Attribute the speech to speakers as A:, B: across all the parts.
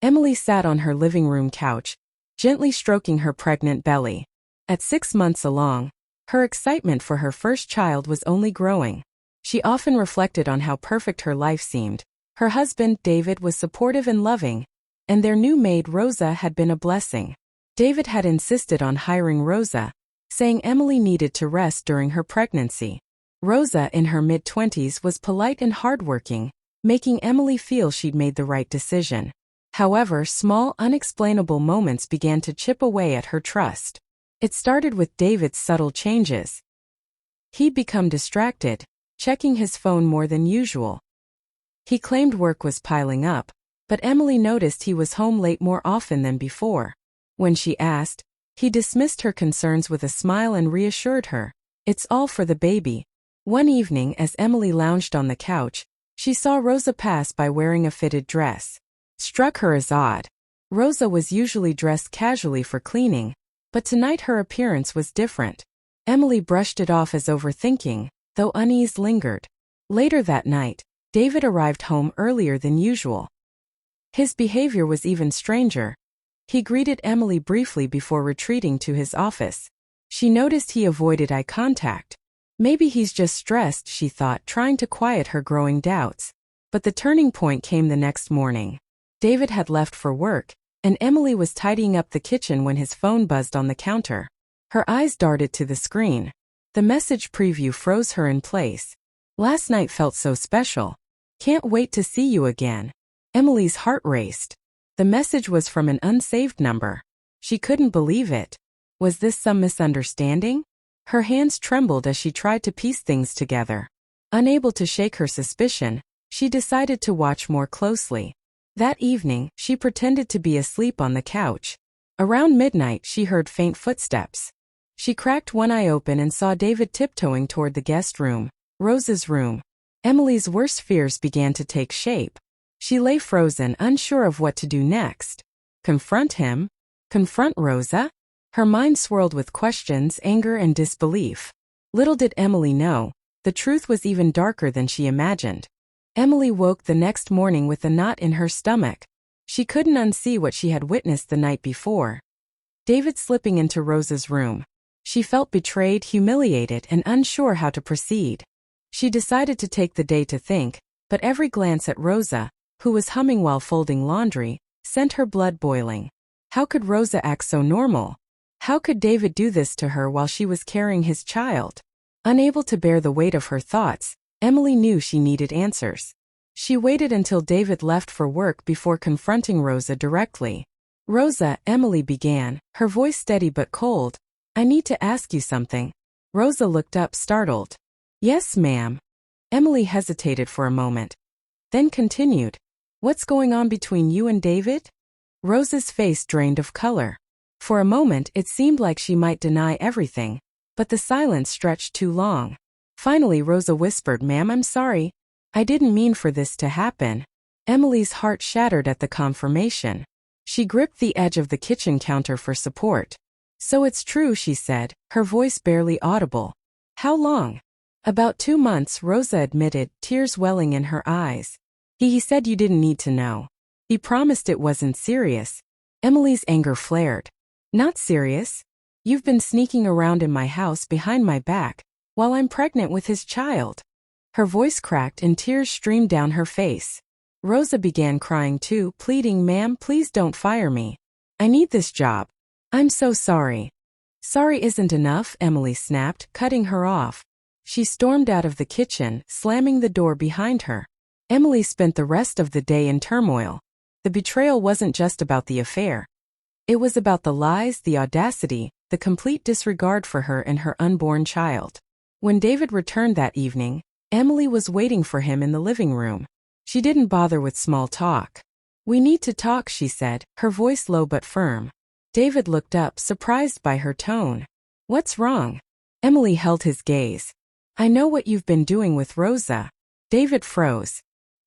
A: Emily sat on her living room couch, gently stroking her pregnant belly. At 6 months along, her excitement for her first child was only growing. She often reflected on how perfect her life seemed. Her husband, David, was supportive and loving, and their new maid, Rosa, had been a blessing. David had insisted on hiring Rosa, saying Emily needed to rest during her pregnancy. Rosa, in her mid-20s, was polite and hardworking, making Emily feel she'd made the right decision. However, small, unexplainable moments began to chip away at her trust. It started with David's subtle changes. He'd become distracted, checking his phone more than usual. He claimed work was piling up, but Emily noticed he was home late more often than before. When she asked, he dismissed her concerns with a smile and reassured her, "It's all for the baby." One evening, as Emily lounged on the couch, she saw Rosa pass by wearing a fitted dress. Struck her as odd. Rosa was usually dressed casually for cleaning, but tonight her appearance was different. Emily brushed it off as overthinking, though unease lingered. Later that night, David arrived home earlier than usual. His behavior was even stranger. He greeted Emily briefly before retreating to his office. She noticed he avoided eye contact. Maybe he's just stressed, she thought, trying to quiet her growing doubts. But the turning point came the next morning. David had left for work, and Emily was tidying up the kitchen when his phone buzzed on the counter. Her eyes darted to the screen. The message preview froze her in place. "Last night felt so special. Can't wait to see you again." Emily's heart raced. The message was from an unsaved number. She couldn't believe it. Was this some misunderstanding? Her hands trembled as she tried to piece things together. Unable to shake her suspicion, she decided to watch more closely. That evening, she pretended to be asleep on the couch. Around midnight, she heard faint footsteps. She cracked one eye open and saw David tiptoeing toward the guest room, Rosa's room. Emily's worst fears began to take shape. She lay frozen, unsure of what to do next. Confront him? Confront Rosa? Her mind swirled with questions, anger, and disbelief. Little did Emily know, the truth was even darker than she imagined. Emily woke the next morning with a knot in her stomach. She couldn't unsee what she had witnessed the night before. David slipping into Rosa's room. She felt betrayed, humiliated, and unsure how to proceed. She decided to take the day to think, but every glance at Rosa, who was humming while folding laundry, sent her blood boiling. How could Rosa act so normal? How could David do this to her while she was carrying his child? Unable to bear the weight of her thoughts, Emily knew she needed answers. She waited until David left for work before confronting Rosa directly. "Rosa," Emily began, her voice steady but cold, "I need to ask you something." Rosa looked up, startled. "Yes, ma'am." Emily hesitated for a moment, then continued, "What's going on between you and David?" Rosa's face drained of color. For a moment, it seemed like she might deny everything, but the silence stretched too long. Finally, Rosa whispered, "Ma'am, I'm sorry. I didn't mean for this to happen." Emily's heart shattered at the confirmation. She gripped the edge of the kitchen counter for support. "So it's true," she said, her voice barely audible. "How long?" "About 2 months," Rosa admitted, tears welling in her eyes. He said you didn't need to know. He promised it wasn't serious." Emily's anger flared. "Not serious? You've been sneaking around in my house behind my back, while I'm pregnant with his child." Her voice cracked and tears streamed down her face. Rosa began crying too, pleading, "Ma'am, please don't fire me. I need this job. I'm so sorry." "Sorry isn't enough," Emily snapped, cutting her off. She stormed out of the kitchen, slamming the door behind her. Emily spent the rest of the day in turmoil. The betrayal wasn't just about the affair. It was about the lies, the audacity, the complete disregard for her and her unborn child. When David returned that evening, Emily was waiting for him in the living room. She didn't bother with small talk. "We need to talk," she said, her voice low but firm. David looked up, surprised by her tone. "What's wrong?" Emily held his gaze. "I know what you've been doing with Rosa." David froze.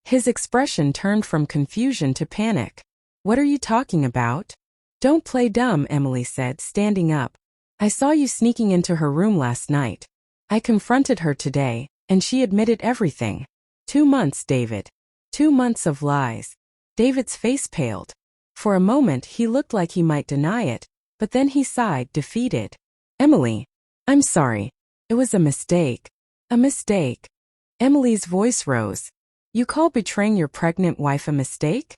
A: His expression turned from confusion to panic. "What are you talking about?" "Don't play dumb," Emily said, standing up. "I saw you sneaking into her room last night. I confronted her today, and she admitted everything. 2 months, David. 2 months of lies." David's face paled. For a moment he looked like he might deny it, but then he sighed, defeated. Emily, I'm sorry. It was a mistake. A mistake. Emily's voice rose. You call betraying your pregnant wife a mistake?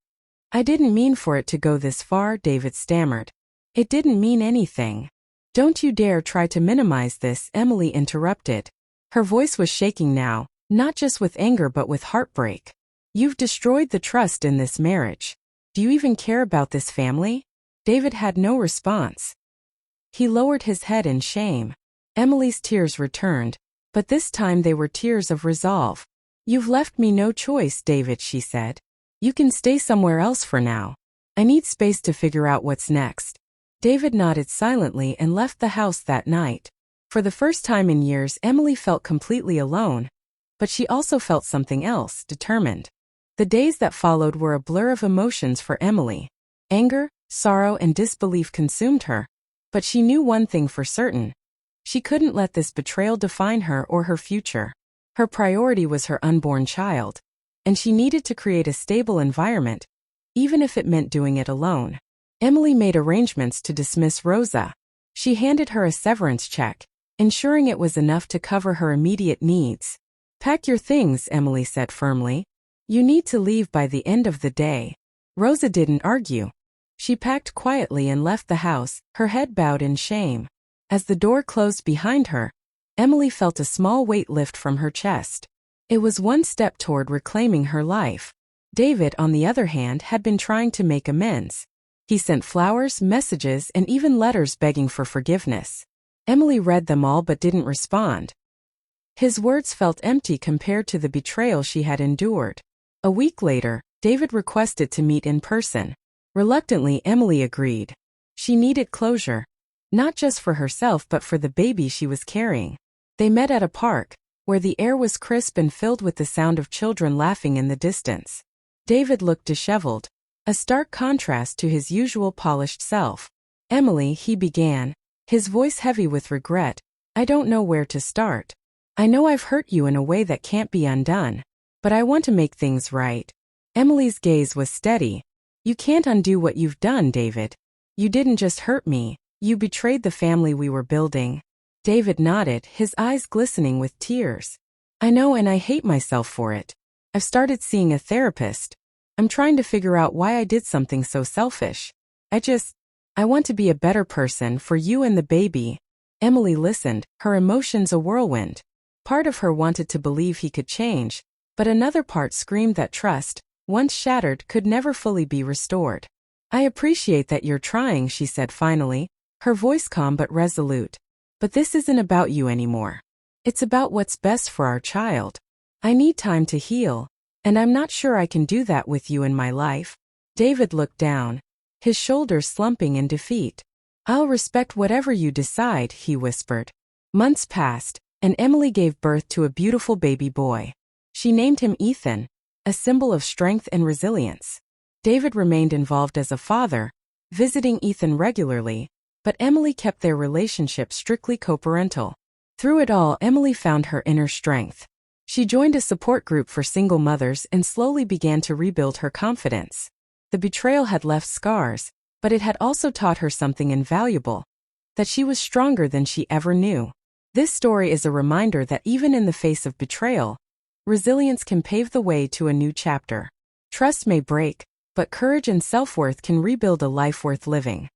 A: I didn't mean for it to go this far, David stammered. It didn't mean anything. Don't you dare try to minimize this, Emily interrupted. Her voice was shaking now, not just with anger but with heartbreak. You've destroyed the trust in this marriage. Do you even care about this family? David had no response. He lowered his head in shame. Emily's tears returned, but this time they were tears of resolve. You've left me no choice, David, she said. You can stay somewhere else for now. I need space to figure out what's next. David nodded silently and left the house that night. For the first time in years, Emily felt completely alone. But she also felt something else, determined. The days that followed were a blur of emotions for Emily. Anger, sorrow, and disbelief consumed her. But she knew one thing for certain. She couldn't let this betrayal define her or her future. Her priority was her unborn child. And she needed to create a stable environment, even if it meant doing it alone. Emily made arrangements to dismiss Rosa. She handed her a severance check, ensuring it was enough to cover her immediate needs. Pack your things, Emily said firmly. You need to leave by the end of the day. Rosa didn't argue. She packed quietly and left the house, her head bowed in shame. As the door closed behind her, Emily felt a small weight lift from her chest. It was one step toward reclaiming her life. David, on the other hand, had been trying to make amends. He sent flowers, messages, and even letters begging for forgiveness. Emily read them all but didn't respond. His words felt empty compared to the betrayal she had endured. A week later, David requested to meet in person. Reluctantly, Emily agreed. She needed closure. Not just for herself but for the baby she was carrying. They met at a park, where the air was crisp and filled with the sound of children laughing in the distance. David looked disheveled, a stark contrast to his usual polished self. Emily, he began, his voice heavy with regret, I don't know where to start. I know I've hurt you in a way that can't be undone, but I want to make things right. Emily's gaze was steady. You can't undo what you've done, David. You didn't just hurt me, you betrayed the family we were building. David nodded, his eyes glistening with tears. I know, and I hate myself for it. I've started seeing a therapist. I'm trying to figure out why I did something so selfish. I want to be a better person for you and the baby. Emily listened, her emotions a whirlwind. Part of her wanted to believe he could change, but another part screamed that trust, once shattered, could never fully be restored. I appreciate that you're trying, she said finally, her voice calm but resolute. But this isn't about you anymore. It's about what's best for our child. I need time to heal, and I'm not sure I can do that with you in my life. David looked down, his shoulders slumping in defeat. I'll respect whatever you decide, he whispered. Months passed, and Emily gave birth to a beautiful baby boy. She named him Ethan, a symbol of strength and resilience. David remained involved as a father, visiting Ethan regularly, but Emily kept their relationship strictly co-parental. Through it all, Emily found her inner strength. She joined a support group for single mothers and slowly began to rebuild her confidence. The betrayal had left scars, but it had also taught her something invaluable, that she was stronger than she ever knew. This story is a reminder that even in the face of betrayal, resilience can pave the way to a new chapter. Trust may break, but courage and self-worth can rebuild a life worth living.